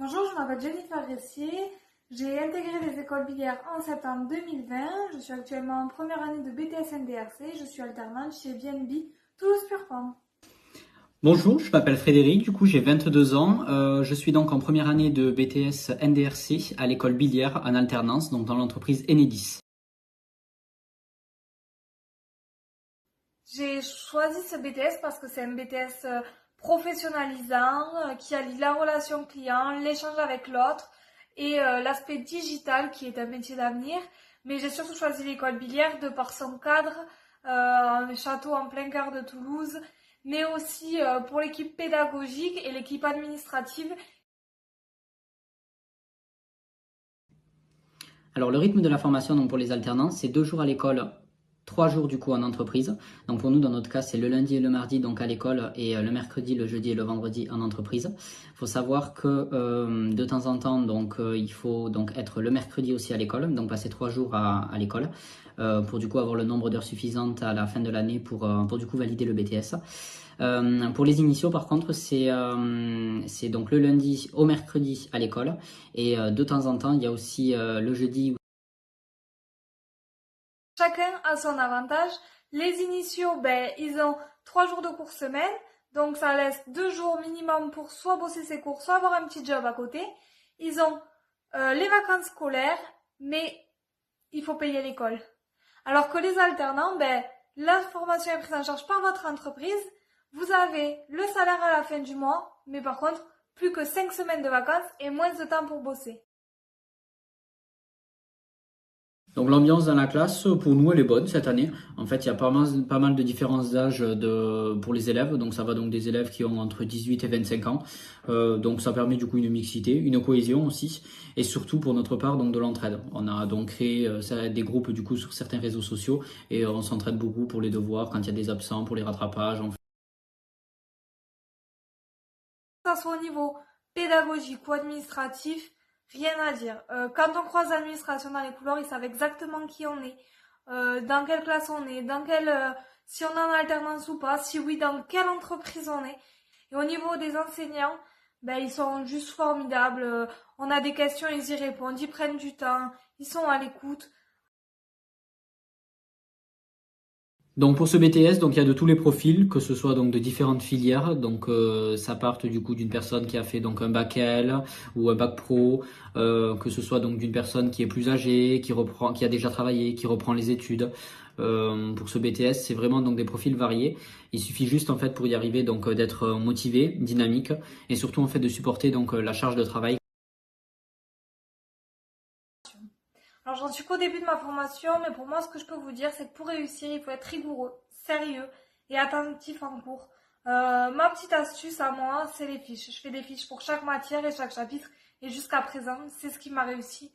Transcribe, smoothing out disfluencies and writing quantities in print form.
Bonjour, je m'appelle Jennifer Gressier. J'ai intégré les écoles Billière en septembre 2020. Je suis actuellement en première année de BTS NDRC. Je suis alternante chez BNB Toulouse-Purpan. Bonjour, je m'appelle Frédéric, du coup j'ai 22 ans. Je suis donc en première année de BTS NDRC à l'école Billière en alternance, donc dans l'entreprise Enedis. J'ai choisi ce BTS parce que c'est un BTS professionnalisant qui allie la relation client, l'échange avec l'autre et l'aspect digital qui est un métier d'avenir. Mais j'ai surtout choisi l'école Billière de par son cadre, un château en plein cœur de Toulouse, mais aussi pour l'équipe pédagogique et l'équipe administrative. Alors le rythme de la formation donc pour les alternances, c'est 2 jours à l'école, 3 jours du coup en entreprise. Donc pour nous, dans notre cas, c'est le lundi et le mardi donc à l'école et le mercredi, le jeudi et le vendredi en entreprise. Il faut savoir que de temps en temps, donc il faut donc être le mercredi aussi à l'école, donc passer 3 jours à l'école pour du coup avoir le nombre d'heures suffisantes à la fin de l'année pour du coup valider le BTS. Pour les initiaux, par contre, c'est donc le lundi au mercredi à l'école et de temps en temps, il y a aussi le jeudi. Chacun a son avantage. Les initiaux, ils ont 3 jours de cours semaine, donc ça laisse 2 jours minimum pour soit bosser ses cours, soit avoir un petit job à côté. Ils ont les vacances scolaires, mais il faut payer l'école. Alors que les alternants, la formation est prise en charge par votre entreprise. Vous avez le salaire à la fin du mois, mais par contre, plus que 5 semaines de vacances et moins de temps pour bosser. Donc l'ambiance dans la classe, pour nous, elle est bonne cette année. En fait, il y a pas mal de différences d'âge pour les élèves. Donc ça va donc des élèves qui ont entre 18 et 25 ans. Donc ça permet du coup une mixité, une cohésion aussi. Et surtout pour notre part, donc de l'entraide. On a donc créé des groupes du coup sur certains réseaux sociaux et on s'entraide beaucoup pour les devoirs, quand il y a des absents, pour les rattrapages. Que ce soit au niveau pédagogique ou administratif, rien à dire. Quand on croise l'administration dans les couloirs, ils savent exactement qui on est, dans quelle classe on est, si on est en alternance ou pas, si oui, dans quelle entreprise on est. Et au niveau des enseignants, ils sont juste formidables. On a des questions, ils y répondent, ils prennent du temps, ils sont à l'écoute. Donc pour ce BTS, donc il y a de tous les profils, que ce soit donc de différentes filières. Donc ça part du coup d'une personne qui a fait donc un bac L ou un bac pro, que ce soit donc d'une personne qui est plus âgée, qui a déjà travaillé, qui reprend les études. Pour ce BTS, c'est vraiment donc des profils variés. Il suffit juste en fait pour y arriver donc d'être motivé, dynamique et surtout en fait de supporter donc la charge de travail. Alors j'en suis qu'au début de ma formation, mais pour moi ce que je peux vous dire, c'est que pour réussir, il faut être rigoureux, sérieux et attentif en cours. Ma petite astuce à moi, c'est les fiches. Je fais des fiches pour chaque matière et chaque chapitre, et jusqu'à présent, c'est ce qui m'a réussi.